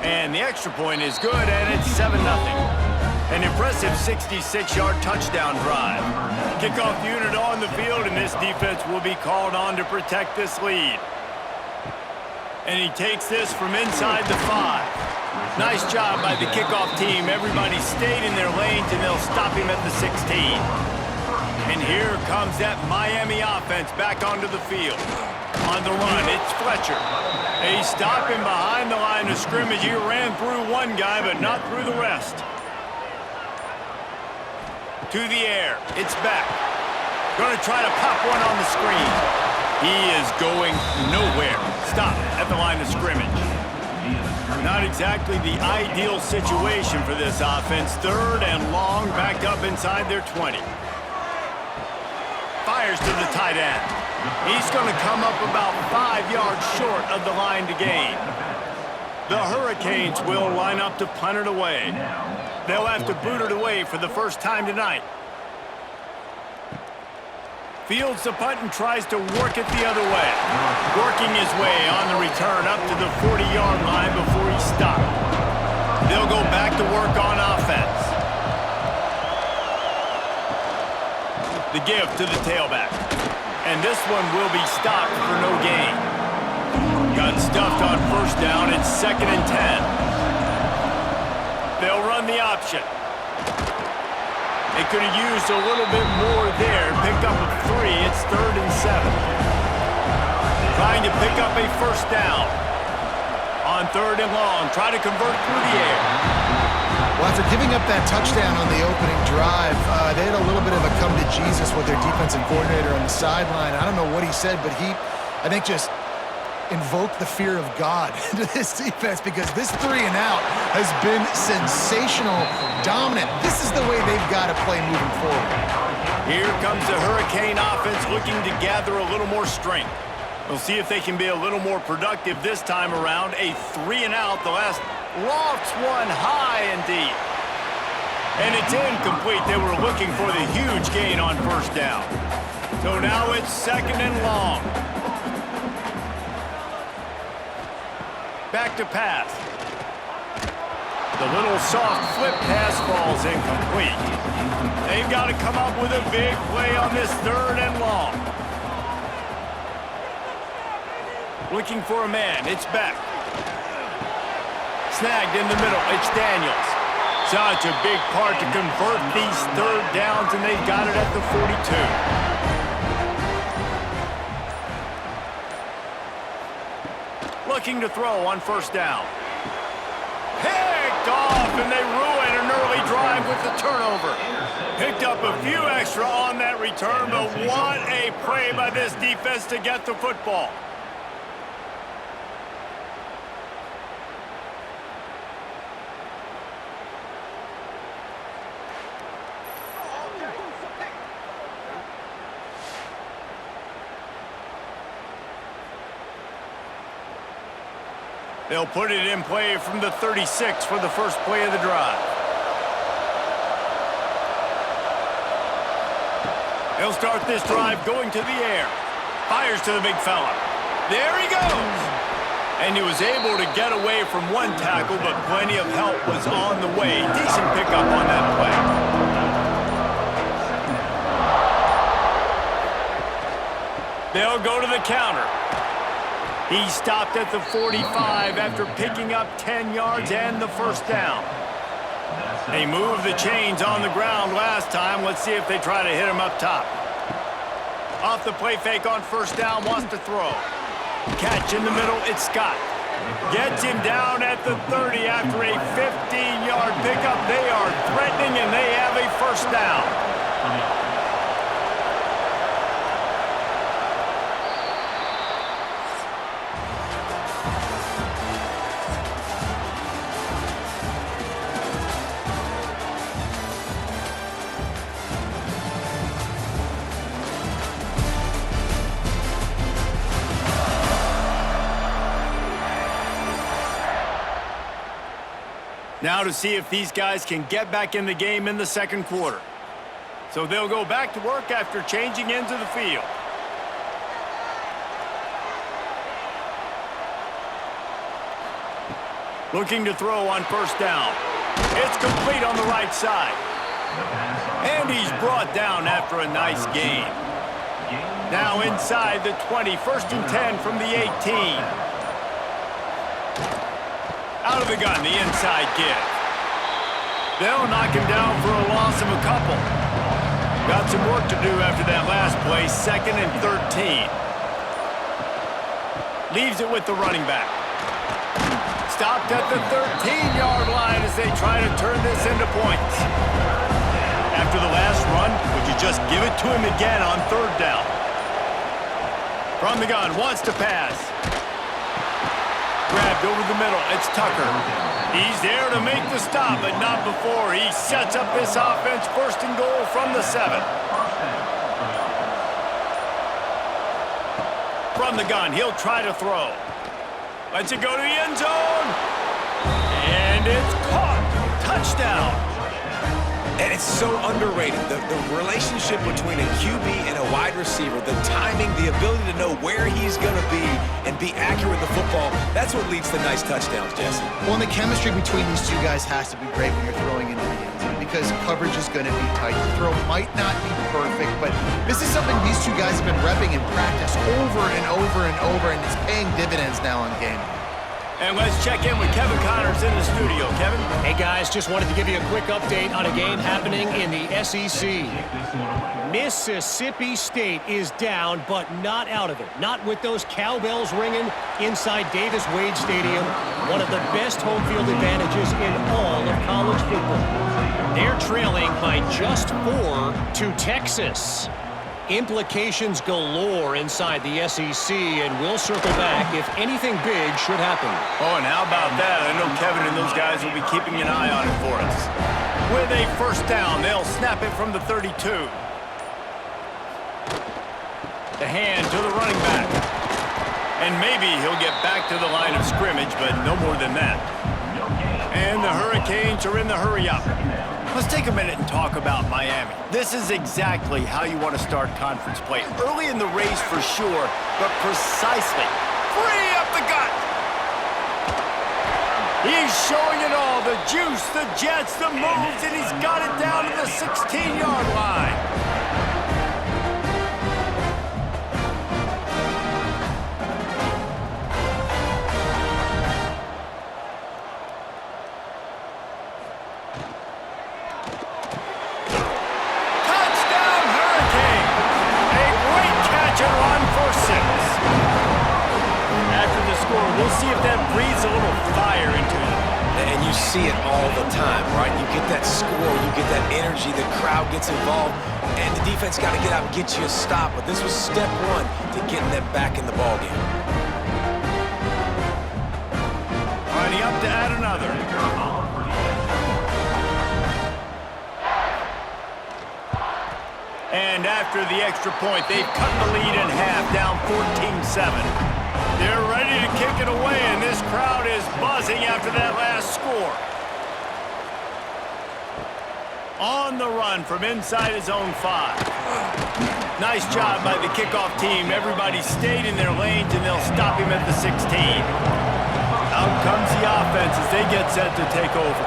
And the extra point is good, and it's 7-0. An impressive 66-yard touchdown drive. Kickoff unit on the field, and this defense will be called on to protect this lead. And he takes this from inside the 5. Nice job by the kickoff team. Everybody stayed in their lanes, and they'll stop him at the 16. And here comes that Miami offense back onto the field. On the run, it's Fletcher. They stop him behind the line of scrimmage. He ran through one guy, but not through the rest. To the air, it's back. Going to try to pop one on the screen. He is going nowhere. Stop at the line of scrimmage. Not exactly the ideal situation for this offense. 3rd and long, back up inside their 20. Fires to the tight end. He's going to come up about 5 yards short of the line to gain. The Hurricanes will line up to punt it away. They'll have to boot it away for the first time tonight. Fields the punt and tries to work it the other way. Working his way on the return up to the 40-yard line before he stopped. They'll go back to work on offense. The give to the tailback. And this one will be stopped for no gain. Got stuffed on first down. It's 2nd and 10. They'll run the option. They could have used a little bit more there. Picked up a 3. It's 3rd and 7. Trying to pick up a first down. On 3rd and long. Try to convert through the air. Well, after giving up that touchdown on the opening drive, they had a little bit of a come to Jesus with their defensive coordinator on the sideline. I don't know what he said, but he, I think, just invoked the fear of God into this defense because this 3 and out has been sensational, dominant. This is the way they've got to play moving forward. Here comes the Hurricane offense looking to gather a little more strength. We'll see if they can be a little more productive this time around. A 3 and out. The last lofts one high and deep. And it's incomplete. They were looking for the huge gain on first down. So now it's 2nd and long. Back to pass. The little soft flip pass falls incomplete. They've got to come up with a big play on this 3rd and long. Looking for a man. It's back. Snagged in the middle. It's Daniels. Such a big part to convert these 3rd downs, and they've got it at the 42. Looking to throw on first down. Picked off, and they ruin an early drive with the turnover. Picked up a few extra on that return, but what a play by this defense to get the football. They'll put it in play from the 36 for the first play of the drive. They'll start this drive going to the air. Fires to the big fella. There he goes. And he was able to get away from one tackle, but plenty of help was on the way. Decent pickup on that play. They'll go to the counter. He stopped at the 45 after picking up 10 yards and the first down. They moved the chains on the ground last time. Let's see if they try to hit him up top. Off the play fake on first down, wants to throw. Catch in the middle, it's Scott. Gets him down at the 30 after a 15-yard pickup. They are threatening, and they have a first down. Now to see if these guys can get back in the game in the second quarter. So they'll go back to work after changing into the field. Looking to throw on first down. It's complete on the right side. And he's brought down after a nice gain. Now inside the 20, 1st and 10 from the 18. Out of the gun, the inside give. They'll knock him down for a loss of a couple. Got some work to do after that last play, 2nd and 13. Leaves it with the running back. Stopped at the 13-yard line as they try to turn this into points. After the last run, would you just give it to him again on 3rd down? From the gun, wants to pass. Grabbed over the middle, it's Tucker. He's there to make the stop, but not before. He sets up this offense 1st and goal from the 7. From the gun, he'll try to throw. Lets it go to the end zone. And it's caught. Touchdown. And it's so underrated, the relationship between a QB and a wide receiver, the timing, the ability to know where he's going to be and be accurate with the football, that's what leads to nice touchdowns, Jesse. Well, and the chemistry between these two guys has to be great when you're throwing into the end zone because coverage is going to be tight. The throw might not be perfect, but this is something these two guys have been repping in practice over and over and over, and it's paying dividends now on game. And let's check in with Kevin Connors in the studio. Kevin? Hey, guys, just wanted to give you a quick update on a game happening in the SEC. Mississippi State is down, but not out of it. Not with those cowbells ringing inside Davis-Wade Stadium, one of the best home field advantages in all of college football. They're trailing by just 4 to Texas. Implications galore inside the SEC, and we'll circle back if anything big should happen. Oh, and how about that? I know Kevin and those guys will be keeping an eye on it for us. With a 1st down, they'll snap it from the 32. The hand to the running back. And maybe he'll get back to the line of scrimmage, but no more than that. And the Hurricanes are in the hurry-up. Let's take a minute and talk about Miami. This is exactly how you want to start conference play. Early in the race for sure, but precisely. Free up the gut. He's showing it all. The juice, the jets, the moves, and he's got it down to the 16-yard line. We'll see if that breathes a little fire into it. And you see it all the time, right? You get that score, you get that energy, the crowd gets involved, and the defense got to get out and get you a stop. But this was step 1 to getting them back in the ballgame. Lining up to add another. And after the extra point, they've cut the lead in half, down 14-7. They're ready to kick it away, and this crowd is buzzing after that last score. On the run from inside his own 5. Nice job by the kickoff team. Everybody stayed in their lanes, and they'll stop him at the 16. Out comes the offense as they get set to take over.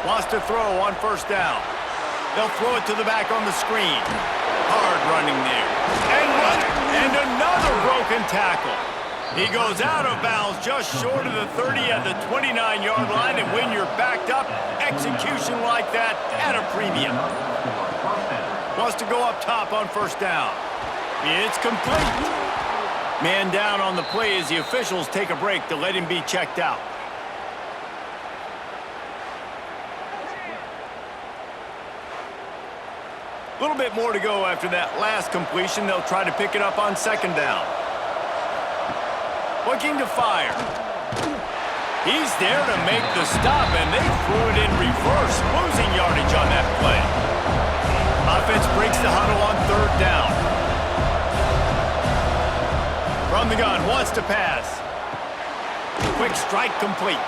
Wants to throw on 1st down. They'll throw it to the back on the screen. Hard running there. And another broken tackle. He goes out of bounds just short of the 30 at the 29-yard line, and when you're backed up, execution like that at a premium. Wants to go up top on 1st down. It's complete. Man down on the play as the officials take a break to let him be checked out. A little bit more to go after that last completion. They'll try to pick it up on 2nd down. Looking to fire. He's there to make the stop, and they threw it in reverse, losing yardage on that play. Offense breaks the huddle on 3rd down. From the gun, wants to pass. Quick strike complete.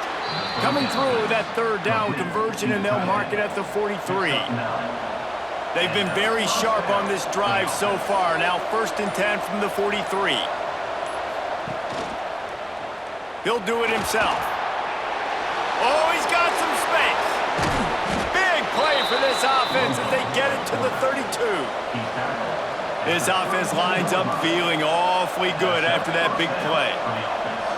Coming through with that 3rd down conversion, and they'll mark it at the 43. They've been very sharp on this drive so far. Now 1st and 10 from the 43. He'll do it himself. they get it to the 32. This offense lines up feeling awfully good after that big play.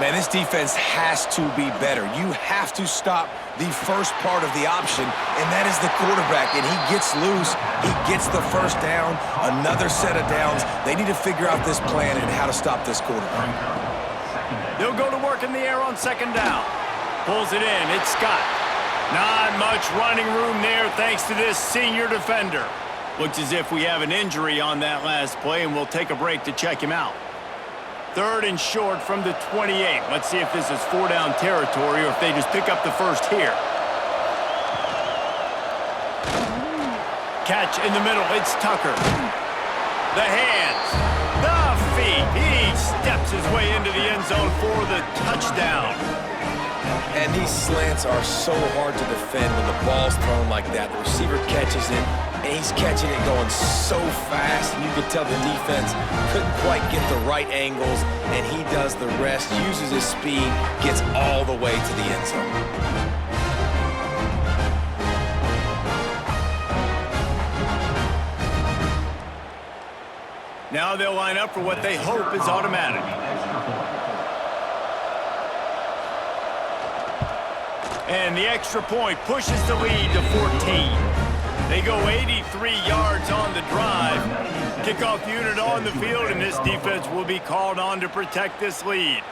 Man, this defense has to be better. You have to stop the first part of the option, and that is the quarterback. And he gets loose. He gets the first down, another set of downs. They need to figure out this plan and how to stop this quarterback. They'll go to work in the air on second down. Pulls it in. It's Scott. Not much running room there thanks to this senior defender. Looks as if we have an injury on that last play, and we'll take a break to check him out. 3rd and short from the 28. Let's see if this is 4-down territory or if they just pick up the first here. Catch in the middle. It's Tucker. The hands. The feet. He steps his way into the end zone for the touchdown. And these slants are so hard to defend when the ball's thrown like that. The receiver catches it, and he's catching it going so fast, and you can tell the defense couldn't quite get the right angles, and he does the rest, uses his speed, gets all the way to the end zone. Now they'll line up for what they hope is automatic. And the extra point pushes the lead to 14. They go 83 yards on the drive. Kickoff unit on the field, and this defense will be called on to protect this lead.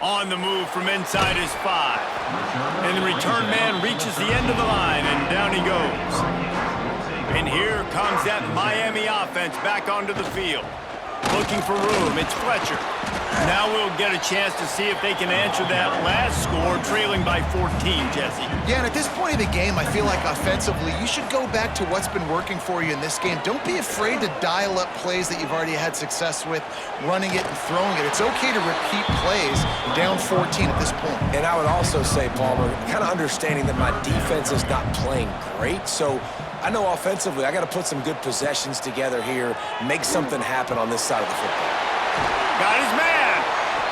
On the move from inside his 5. And the return man reaches the end of the line, and down he goes. And here comes that Miami offense back onto the field. Looking for room. It's Fletcher. Now we'll get a chance to see if they can answer that last score, trailing by 14, Jesse. Yeah, and at this point of the game, I feel like offensively, you should go back to what's been working for you in this game. Don't be afraid to dial up plays that you've already had success with, running it and throwing it. It's okay to repeat plays down 14 at this point. And I would also say, Palmer, kind of understanding that my defense is not playing great, so I know offensively I got to put some good possessions together here, make something happen on this side of the football. Got his man.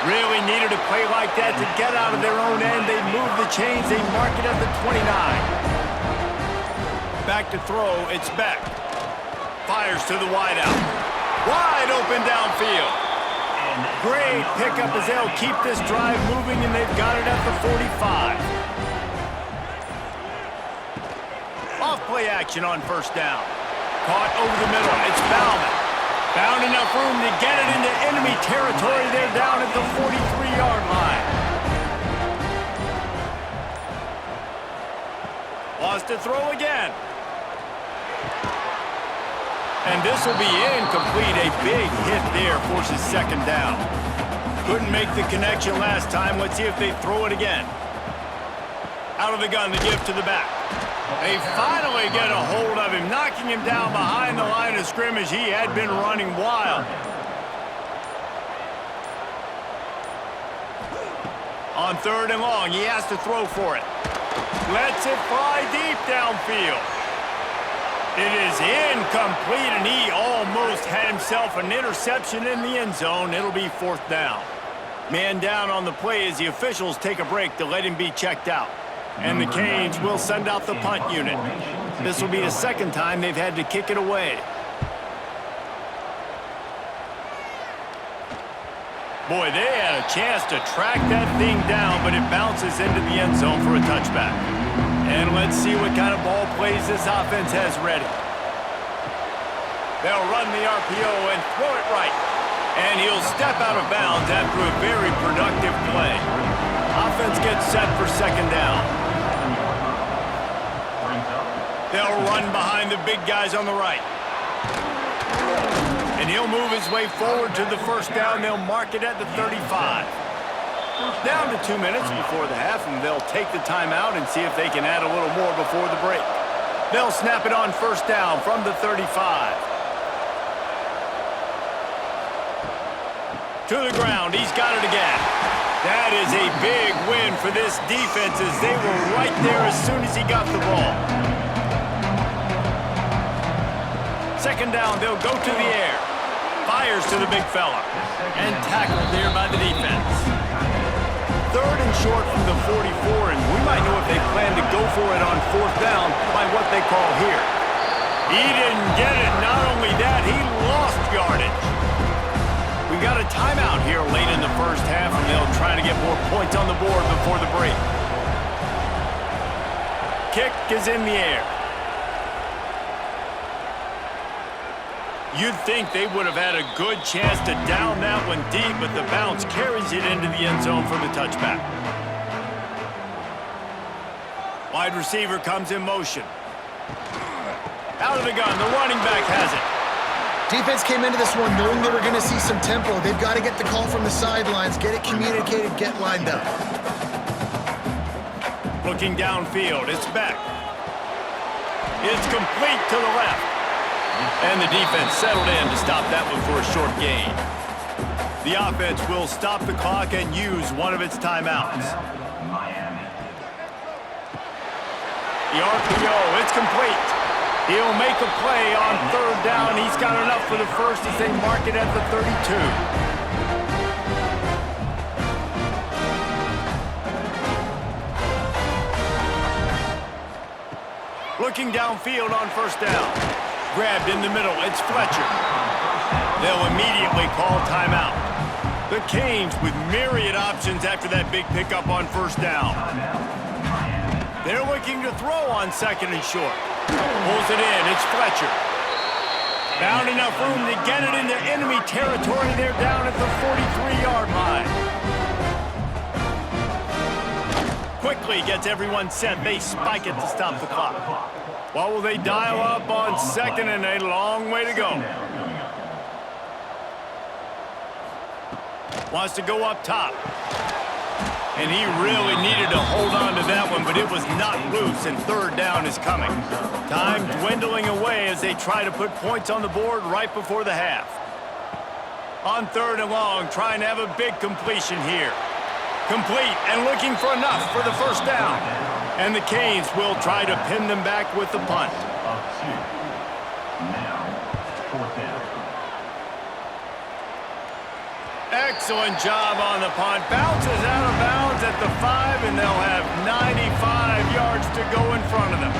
Really needed a play like that to get out of their own end. They move the chains. They mark it at the 29. Back to throw. It's Beck. Fires to the wideout. Wide open downfield. Great pickup as they'll keep this drive moving, and they've got it at the 45. Off play action on first down. Caught over the middle. It's Bauman. Found enough room to get it into enemy territory. They're down at the 43-yard line. Lost to throw again. And this will be incomplete. A big hit there forces second down. Couldn't make the connection last time. Let's see if they throw it again. Out of the gun to give to the back. They finally get a hold of him, knocking him down behind the line of scrimmage. He had been running wild. On 3rd and long, he has to throw for it. Lets it fly deep downfield. It is incomplete, and he almost had himself an interception in the end zone. It'll be 4th down. Man down on the play as the officials take a break to let him be checked out. And the Canes will send out the punt unit. This will be the second time they've had to kick it away. Boy, they had a chance to track that thing down, but it bounces into the end zone for a touchback. And let's see what kind of ball plays this offense has ready. They'll run the RPO and throw it right. And he'll step out of bounds after a very productive play. Offense gets set for second down. They'll run behind the big guys on the right. And he'll move his way forward to the first down. They'll mark it at the 35. Down to 2 minutes before the half, and they'll take the timeout and see if they can add a little more before the break. They'll snap it on first down from the 35. To the ground. He's got it again. That is a big win for this defense as they were right there as soon as he got the ball. Second down, they'll go to the air. Fires to the big fella. And tackled there by the defense. 3rd and short from the 44, and we might know if they plan to go for it on 4th down by what they call here. He didn't get it. Not only that, he lost yardage. We got a timeout here late in the first half, and they'll try to get more points on the board before the break. Kick is in the air. You'd think they would have had a good chance to down that one deep, but the bounce carries it into the end zone for the touchback. Wide receiver comes in motion. Out of the gun, the running back has it. Defense came into this one knowing they were going to see some tempo. They've got to get the call from the sidelines, get it communicated, get lined up. Looking downfield, it's back. It's complete to the left. And the defense settled in to stop that one for a short gain. The offense will stop the clock and use one of its timeouts. The RPO, it's complete. He'll make a play on third down. He's got enough for the first as they mark it at the 32. Looking downfield on first down. Grabbed in the middle, it's Fletcher. They'll immediately call timeout. The Canes with myriad options after that big pickup on first down. They're looking to throw on second and short. Pulls it in, it's Fletcher. Found enough room to get it into enemy territory. They're down at the 43-yard line. Quickly gets everyone set. They spike it to stop the clock. What will they dial up on second and a long way to go? Wants to go up top. And he really needed to hold on to that one, but it was not loose, and third down is coming. Time dwindling away as they try to put points on the board right before the half. On third and long, trying to have a big completion here. Complete and looking for enough for the first down. And the Canes will try to pin them back with the punt. Excellent job on the punt. Bounces out of bounds at the 5, and they'll have 95 yards to go in front of them.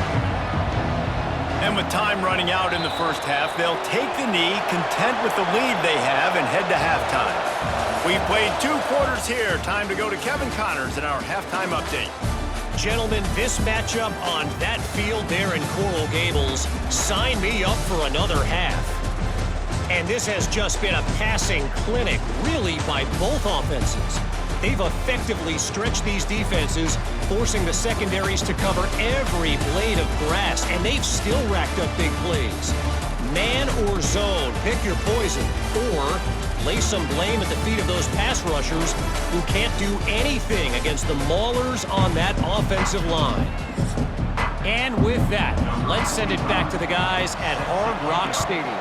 And with time running out in the first half, they'll take the knee, content with the lead they have, and head to halftime. We've played 2 quarters here. Time to go to Kevin Connors in our halftime update. Gentlemen, this matchup on that field there in Coral Gables, sign me up for another half. And this has just been a passing clinic, really, by both offenses. They've effectively stretched these defenses, forcing the secondaries to cover every blade of grass, and they've still racked up big plays. Man or zone, pick your poison, or lay some blame at the feet of those pass rushers who can't do anything against the maulers on that offensive line. And with that, let's send it back to the guys at Hard Rock Stadium.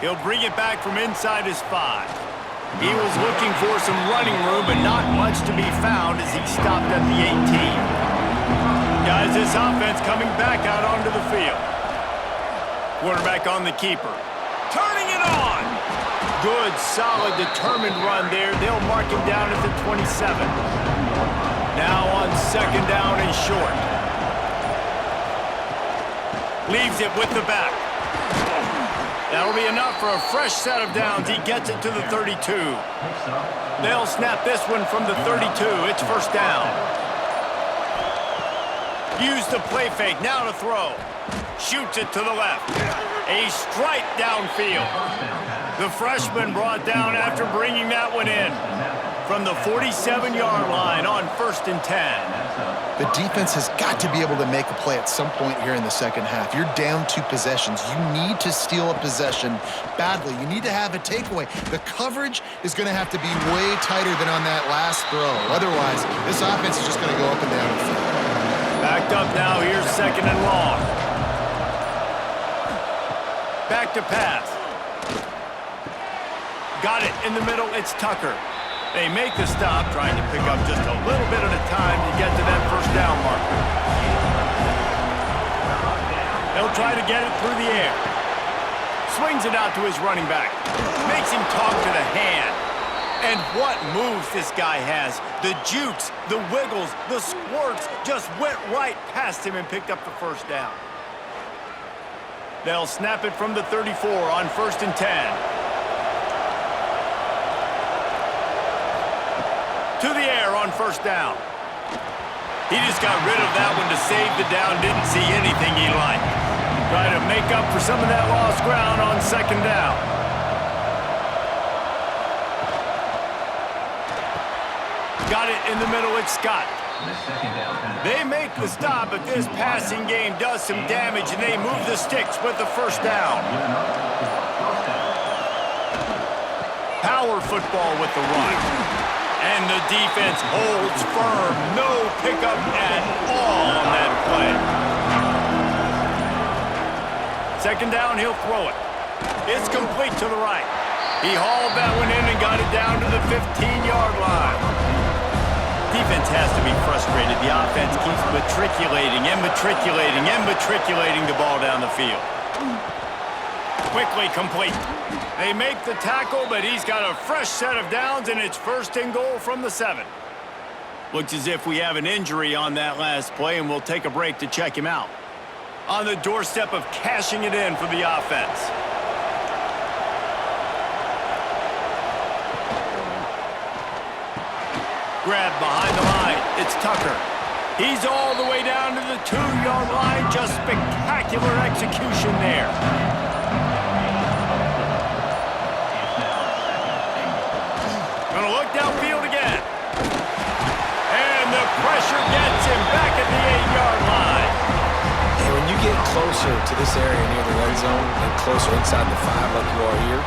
He'll bring it back from inside his 5. He was looking for some running room, but not much to be found as he stopped at the 18. Guys, this offense coming back out onto the field. Quarterback on the keeper. Turning it on! Good, solid, determined run there. They'll mark him down at the 27. Now on second down and short. Leaves it with the back. That'll be enough for a fresh set of downs. He gets it to the 32. They'll snap this one from the 32. It's first down. Use the play fake. Now to throw. Shoots it to the left. A strike downfield. The freshman brought down after bringing that one in from the 47-yard line on first and 10. The defense has got to be able to make a play at some point here in the second half. You're down 2 possessions. You need to steal a possession badly. You need to have a takeaway. The coverage is going to have to be way tighter than on that last throw. Otherwise, this offense is just going to go up and down the field. Backed up now. Here's second and long. Back to pass. Got it in the middle. It's Tucker. They make the stop, trying to pick up just a little bit at a time to get to that first down marker. They'll try to get it through the air. Swings it out to his running back. Makes him talk to the hand. And what moves this guy has. The jukes, the wiggles, the squirts just went right past him and picked up the first down. They'll snap it from the 34 on 1st and 10. To the air on 1st down. He just got rid of that one to save the down. Didn't see anything he liked. Try to make up for some of that lost ground on 2nd down. Got it in the middle, it's Scott. They make the stop, but this passing game does some damage, and they move the sticks with the 1st down. Power football with the run. And the defense holds firm. No pickup at all on that play. 2nd down, he'll throw it. It's complete to the right. He hauled that one in and got it down to the 15-yard line. Defense has to be frustrated. The offense keeps matriculating the ball down the field. Quickly complete. They make the tackle, but he's got a fresh set of downs, and it's 1st and goal from the 7. Looks as if we have an injury on that last play, and we'll take a break to check him out. On the doorstep of cashing it in for the offense. Grab behind the line. It's Tucker. He's all the way down to the 2-yard line. Just spectacular execution there. Gonna look downfield again. And the pressure gets him back at the 8-yard line. And when you get closer to this area near the red zone and closer inside the 5 like you are here,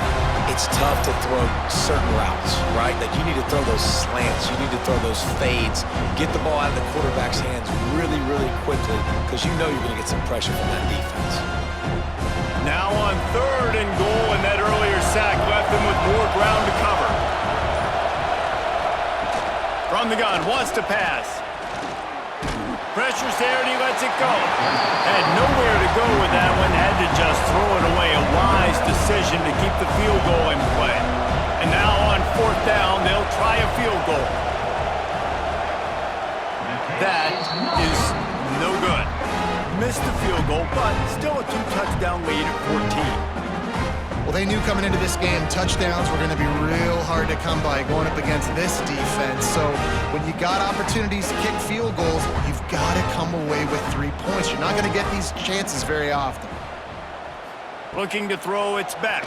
it's tough to throw certain routes, right? Like you need to throw those slants, you need to throw those fades, get the ball out of the quarterback's hands really, really quickly because you know you're going to get some pressure from that defense. Now on 3rd and goal, and that earlier sack left them with more ground to cover. From the gun, wants to pass. Pressure's there and he lets it go. Had nowhere to go with that one, had to just throw it away. A wise decision to keep the field goal in play. And now on 4th down, they'll try a field goal. That is no good. Missed the field goal, but still a 2-touchdown lead at 14. Well, they knew coming into this game touchdowns were going to be real hard to come by going up against this defense. So when you got opportunities to kick field goals, you've got to come away with 3 points. You're not going to get these chances very often. Looking to throw, it's back.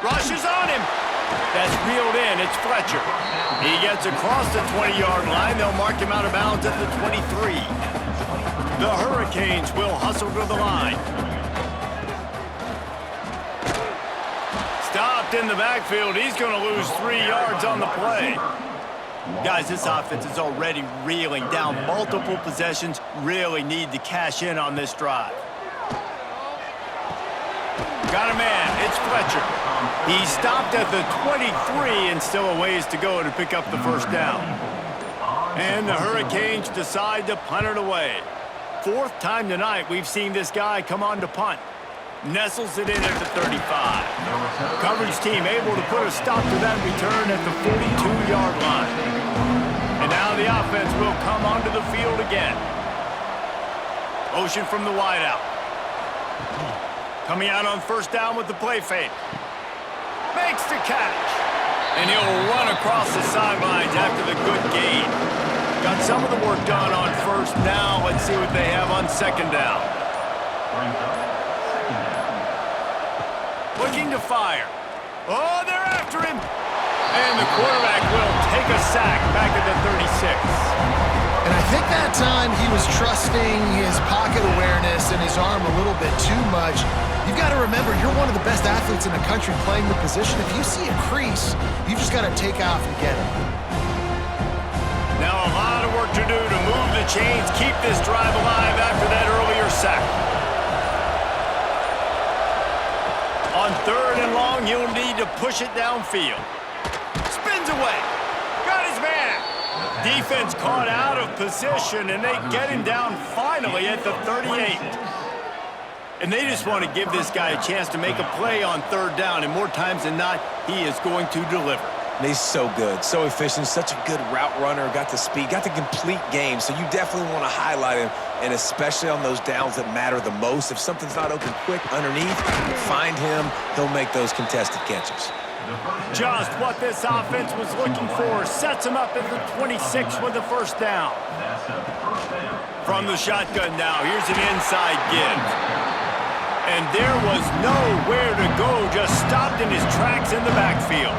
Rush is on him. That's reeled in. It's Fletcher. He gets across the 20-yard line. They'll mark him out of bounds at the 23. The Hurricanes will hustle to the line. Stopped in the backfield. He's going to lose 3 yards on the play. Guys, this offense is already reeling down multiple possessions. Really need to cash in on this drive. Got a man. It's Fletcher. He stopped at the 23 and still a ways to go to pick up the 1st down. And the Hurricanes decide to punt it away. 4th time tonight we've seen this guy come on to punt. Nestles it in at the 35. Coverage team able to put a stop to that return at the 42-yard line. And now the offense will come onto the field again. Motion from the wideout. Coming out on 1st down with the play fake. Makes the catch. And he'll run across the sidelines after the good gain. Got some of the work done on 1st. Now let's see what they have on 2nd down. Looking to fire. Oh, they're after him. And the quarterback will take a sack back at the 36. And I think that time he was trusting his pocket awareness and his arm a little bit too much. You've got to remember, you're one of the best athletes in the country playing the position. If you see a crease, you've just got to take off and get it. Now a lot of work to do to move the chains, keep this drive alive after that earlier sack. On 3rd and long, he'll need to push it downfield. Spins away. Got his man. Defense caught out of position, and they get him down finally at the 38. And they just want to give this guy a chance to make a play on 3rd down, and more times than not, he is going to deliver. And he's so good, so efficient, such a good route runner, got the speed, got the complete game. So you definitely want to highlight him, and especially on those downs that matter the most. If something's not open quick underneath, find him. He'll make those contested catches. Just what this offense was looking for. Sets him up at the 26 with the first down. From the shotgun now, here's an inside give. And there was nowhere to go, just stopped in his tracks in the backfield.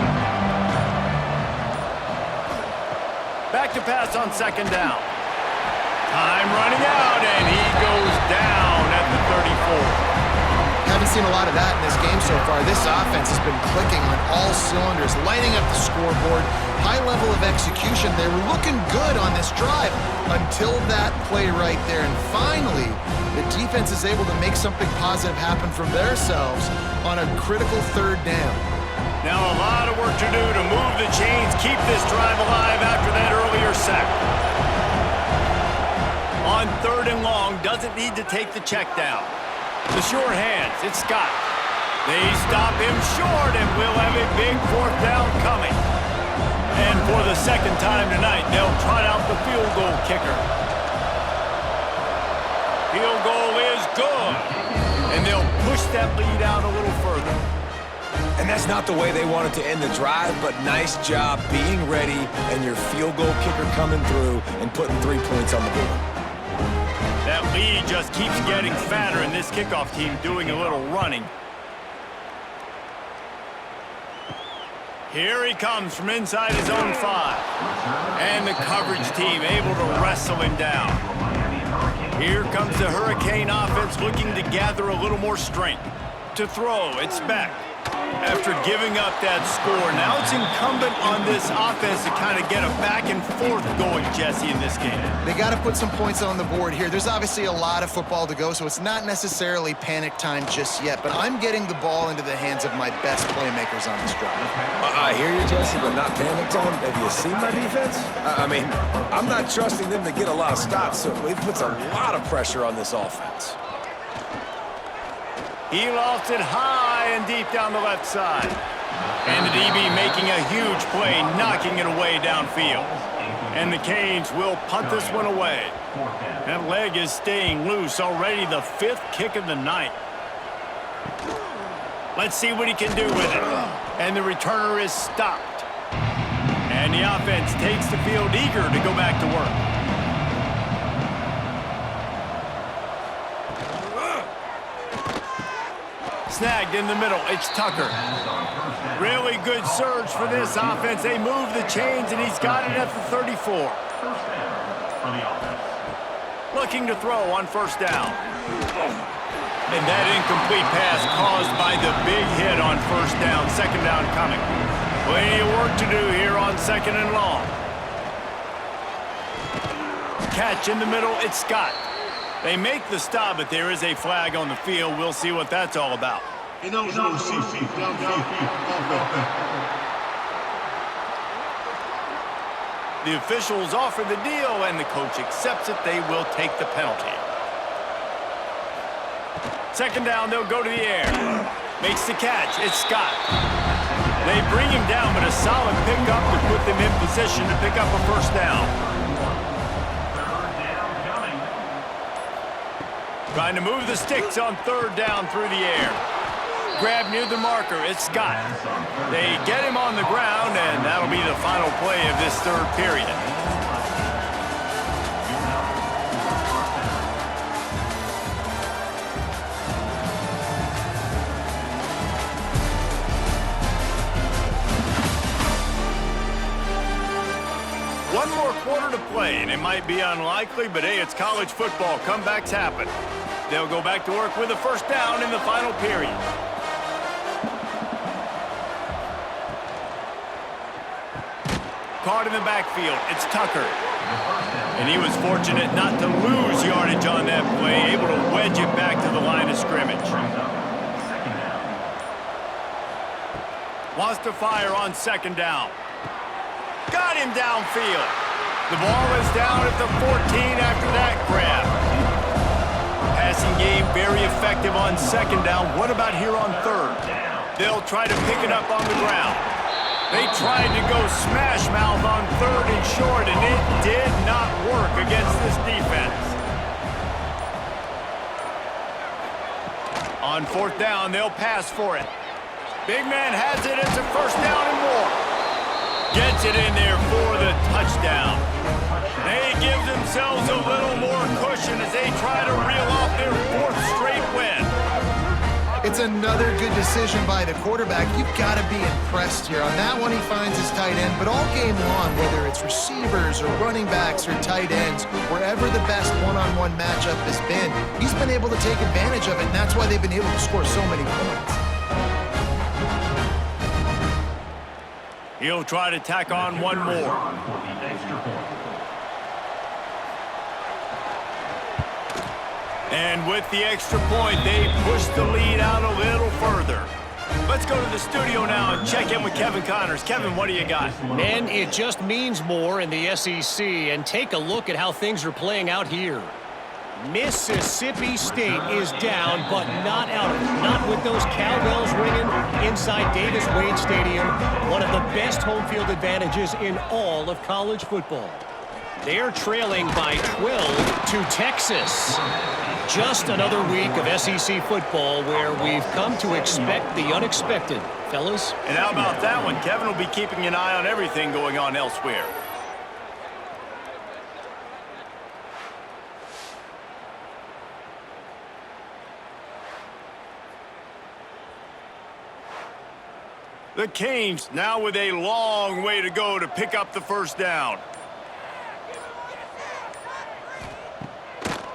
Back to pass on second down. Time running out, and he goes down at the 34. Haven't seen a lot of that in this game so far. This offense has been clicking on all cylinders, lighting up the scoreboard, high level of execution. They were looking good on this drive until that play right there. And finally, the defense is able to make something positive happen from themselves on a critical third down. Now a lot of work to do to move the chains, keep this drive alive after that earlier sack. On third and long, doesn't need to take the check down. The short hands, it's Scott. They stop him short, and we'll have a big fourth down coming. And for the second time tonight, they'll trot out the field goal kicker. Field goal is good. And they'll push that lead out a little further. And that's not the way they wanted to end the drive, but nice job being ready and your field goal kicker coming through and putting 3 points on the board. That lead just keeps getting fatter, and this kickoff team doing a little running. Here he comes from inside his own 5. And the coverage team able to wrestle him down. Here comes the Hurricane offense looking to gather a little more strength. To throw, it's back. After giving up that score, now it's incumbent on this offense to kind of get a back and forth going, Jesse, in this game. They got to put some points on the board here. There's obviously a lot of football to go, so it's not necessarily panic time just yet, but I'm getting the ball into the hands of my best playmakers on this drive. I hear you, Jesse, but not panic time. Have you seen my defense? I mean, I'm not trusting them to get a lot of stops, so it puts a lot of pressure on this offense. He lost it high and deep down the left side. And the DB making a huge play, knocking it away downfield. And the Canes will punt this one away. That leg is staying loose, already the 5th kick of the night. Let's see what he can do with it. And the returner is stopped. And the offense takes the field eager to go back to work. Snagged in the middle, it's Tucker. Really good surge for this offense. They move the chains, and he's got it at the 34. Looking to throw on first down. And that incomplete pass caused by the big hit on first down. Second down coming. Plenty of work to do here on second and long. Catch in the middle, it's Scott. They make the stop, but there is a flag on the field. We'll see what that's all about. The officials offer the deal, and the coach accepts it. They will take the penalty. Second down, they'll go to the air. Makes the catch. It's Scott. They bring him down, but a solid pickup to put them in position to pick up a first down. Trying to move the sticks on third down through the air. Grab near the marker, it's Scott. They get him on the ground, and that'll be the final play of this third period. One more quarter to play, and it might be unlikely, but hey, it's college football. Comebacks happen. They'll go back to work with a first down in the final period. Caught in the backfield, it's Tucker. And he was fortunate not to lose yardage on that play, able to wedge it back to the line of scrimmage. Wants to fire on second down. Got him downfield. The ball is down at the 14 after that grab. Passing game very effective on second down. What about here on third? They'll try to pick it up on the ground. They tried to go smash mouth on 3rd and short, and it did not work against this defense. On 4th down, they'll pass for it. Big man has it. It's a 1st down and more. Gets it in there for the touchdown. They give themselves a little more cushion as they try to reel off their 4th straight win. It's another good decision by the quarterback. You've got to be impressed here. On that one, he finds his tight end. But all game long, whether it's receivers or running backs or tight ends, wherever the best one-on-one matchup has been, he's been able to take advantage of it, and that's why they've been able to score so many points. He'll try to tack on one more. And with the extra point, they push the lead out a little further. Let's go to the studio now and check in with Kevin Connors. Kevin, what do you got? Men, it just means more in the SEC, and take a look at how things are playing out here. Mississippi State is down, but not out of it. Not with those cowbells ringing inside Davis-Wade Stadium, one of the best home field advantages in all of college football. They're trailing by 12 to Texas. Just another week of SEC football where we've come to expect the unexpected, fellas. And how about that one? Kevin will be keeping an eye on everything going on elsewhere. The Canes now with a long way to go to pick up the 1st down.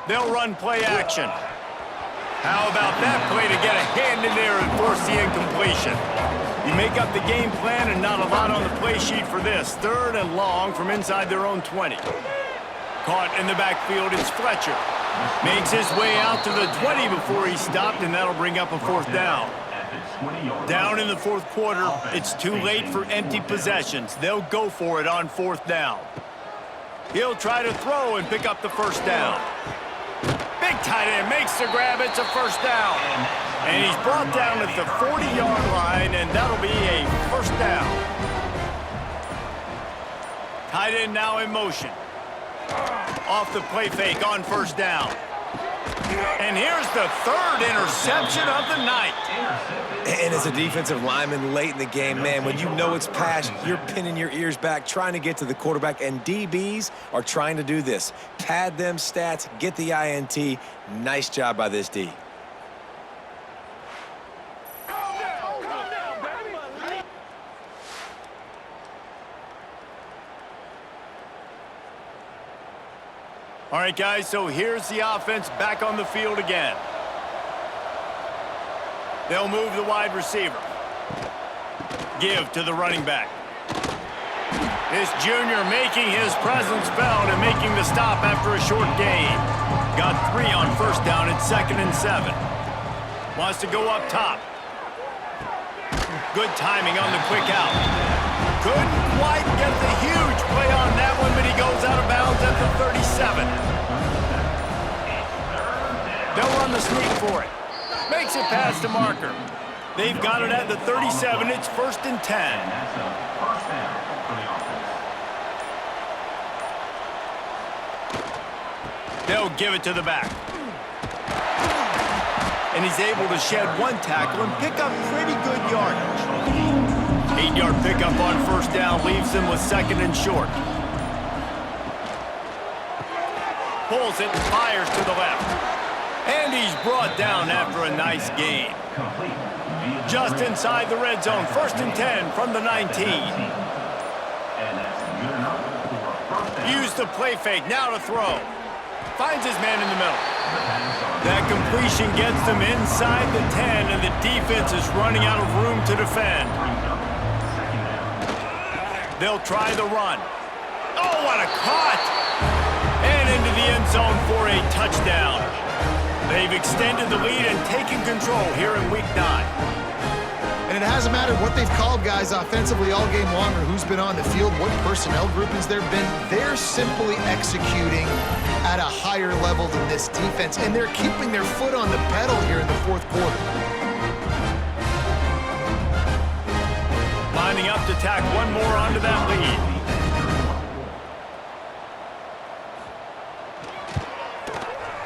They'll run play action. How about that play to get a hand in there and force the incompletion? You make up the game plan and not a lot on the play sheet for this. 3rd and long from inside their own 20. Caught in the backfield is Fletcher. Makes his way out to the 20 before he stopped, and that'll bring up a 4th down. Down in the 4th quarter, it's too late for empty possessions. They'll go for it on 4th down. He'll try to throw and pick up the 1st down. Big tight end makes the grab. It's a 1st down. And he's brought down at the 40-yard line, and that'll be a 1st down. Tight end now in motion. Off the play fake on 1st down. And here's the 3rd interception of the night. And as a defensive lineman late in the game, man, when you know it's pass, you're pinning your ears back, trying to get to the quarterback, and DBs are trying to do this. Pad them stats, get the INT. Nice job by this D. All right, guys, so here's the offense back on the field again. They'll move the wide receiver. Give to the running back. This junior making his presence felt and making the stop after a short gain. Got 3 on 1st down at 2nd and 7. Wants to go up top. Good timing on the quick out. Couldn't quite get the huge play on that one, but he goes out of bounds at the 37. They'll run the sneak for it. Makes it past the marker. They've got it at the 37. It's 1st and 10. They'll give it to the back. And he's able to shed 1 tackle and pick up pretty good yardage. 8-yard pickup on 1st down leaves them with 2nd and short. Pulls it and fires to the left. And he's brought down after a nice gain. Just inside the red zone, 1st and 10 from the 19. Use the play fake, now to throw. Finds his man in the middle. That completion gets them inside the 10, and the defense is running out of room to defend. They'll try the run. Oh, what a cut! And into the end zone for a touchdown. They've extended the lead and taken control here in Week 9. And it hasn't mattered what they've called, guys, offensively all game long, or who's been on the field, what personnel groupings there have been. They're simply executing at a higher level than this defense, and they're keeping their foot on the pedal here in the 4th quarter. Line lining up to tack one more onto that lead.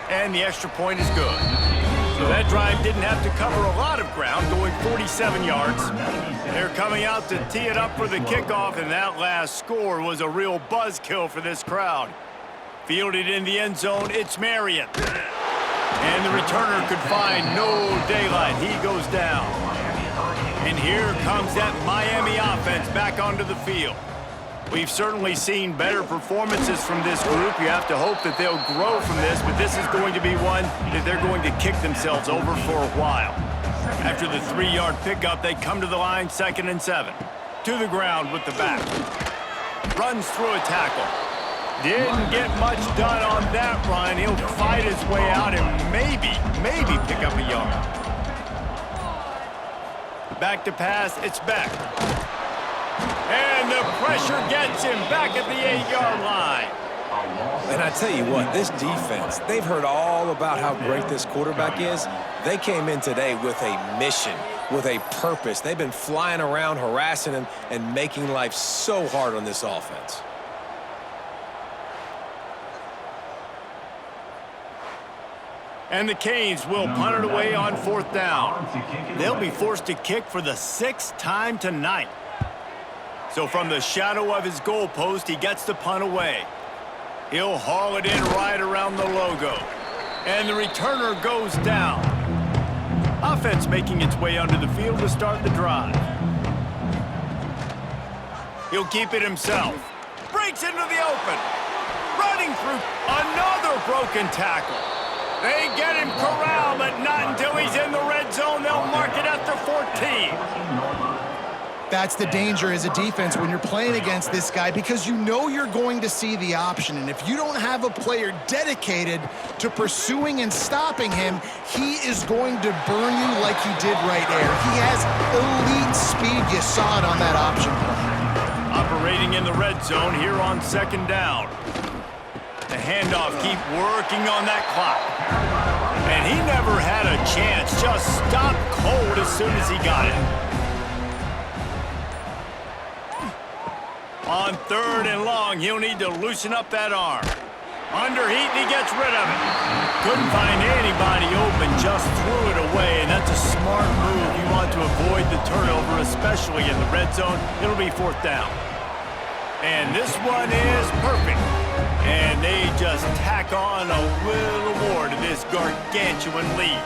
And the extra point is good. So that drive didn't have to cover a lot of ground, going 47 yards. They're coming out to tee it up for the kickoff, and that last score was a real buzzkill for this crowd. Fielded in the end zone, it's Marriott. And the returner could find no daylight. He goes down. And here comes that Miami offense back onto the field. We've certainly seen better performances from this group. You have to hope that they'll grow from this, but this is going to be one that they're going to kick themselves over for a while. After the 3-yard pickup, they come to the line, 2nd and 7. To the ground with the back. Runs through a tackle. Didn't get much done on that run. He'll fight his way out and maybe pick up a yard. Back to pass, it's Beck. And the pressure gets him back at the 8-yard line. And I tell you what, this defense, they've heard all about how great this quarterback is. They came in today with a mission, with a purpose. They've been flying around, harassing him, and making life so hard on this offense. And the Canes will punt it away on 4th down. They'll be forced to kick for the 6th time tonight. So from the shadow of his goalpost, he gets the punt away. He'll haul it in right around the logo. And the returner goes down. Offense making its way onto the field to start the drive. He'll keep it himself. Breaks into the open. Running through another broken tackle. They get him corralled, but not until he's in the red zone. They'll mark it at the 14. That's the danger as a defense when you're playing against this guy, because you know you're going to see the option. And if you don't have a player dedicated to pursuing and stopping him, he is going to burn you like he did right there. He has elite speed. You saw it on that option play. Operating in the red zone here on 2nd down. The handoff, keep working on that clock. And he never had a chance, just stopped cold as soon as he got it. On 3rd and long, he'll need to loosen up that arm. Underheat, and he gets rid of it. Couldn't find anybody open, just threw it away, and that's a smart move. You want to avoid the turnover, especially in the red zone. It'll be 4th down. And this one is perfect. And they just tack on a little more to this gargantuan lead.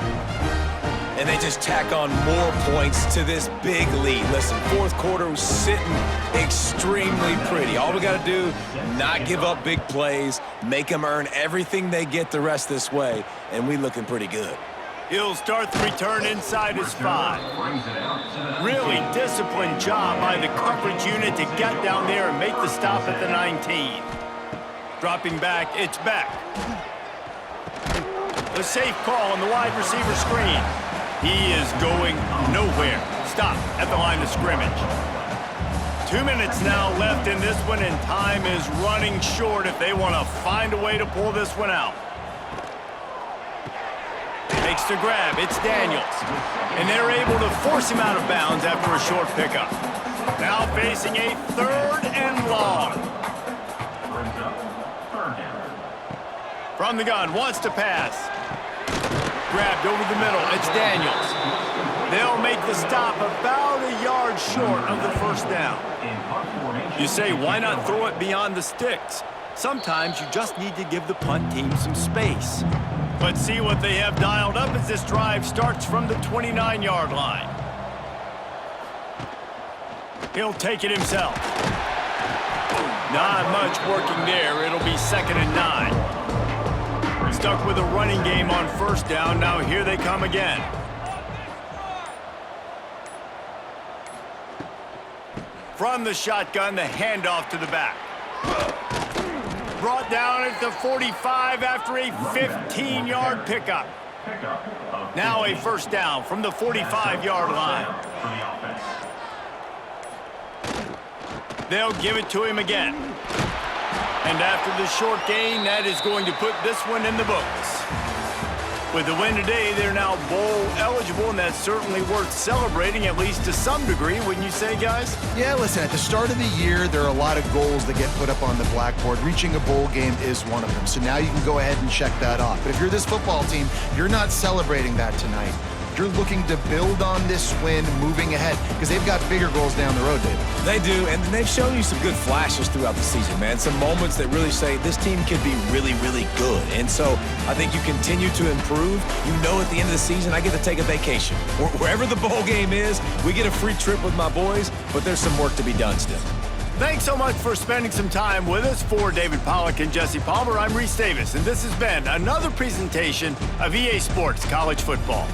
And they just tack on more points to this big lead. Listen, 4th quarter was sitting extremely pretty. All we got to do, not give up big plays, make them earn everything they get the rest this way, and we looking pretty good. He'll start the return inside his 5. Really disciplined job by the coverage unit to get down there and make the stop at the 19. Dropping back, it's Beck. The safe call on the wide receiver screen. He is going nowhere. Stop at the line of scrimmage. 2 minutes now left in this one, and time is running short if they want to find a way to pull this one out. Makes the grab, it's Daniels. And they're able to force him out of bounds after a short pickup. Now facing a 3rd and long. From the gun, wants to pass. Grabbed over the middle, it's Daniels. They'll make the stop about a yard short of the 1st down. You say, why not throw it beyond the sticks? Sometimes you just need to give the punt team some space. But see what they have dialed up as this drive starts from the 29-yard line. He'll take it himself. Not much working there. It'll be 2nd and 9. Stuck with a running game on 1st down. Now here they come again. From the shotgun, the handoff to the back. Brought down at the 45 after a 15-yard pickup. Now a 1st down from the 45-yard line. They'll give it to him again. And after the short gain, that is going to put this one in the books. With the win today, they're now bowl eligible, and that's certainly worth celebrating, at least to some degree, wouldn't you say, guys? Yeah, listen, at the start of the year, there are a lot of goals that get put up on the blackboard. Reaching a bowl game is one of them. So now you can go ahead and check that off. But if you're this football team, you're not celebrating that tonight. You're looking to build on this win moving ahead because they've got bigger goals down the road, David. They do, and they've shown you some good flashes throughout the season, man. Some moments that really say this team could be really, really good. And so I think you continue to improve. You know at the end of the season, I get to take a vacation. Wherever the bowl game is, we get a free trip with my boys, but there's some work to be done still. Thanks so much for spending some time with us. For David Pollack and Jesse Palmer, I'm Reese Davis, and this has been another presentation of EA Sports College Football.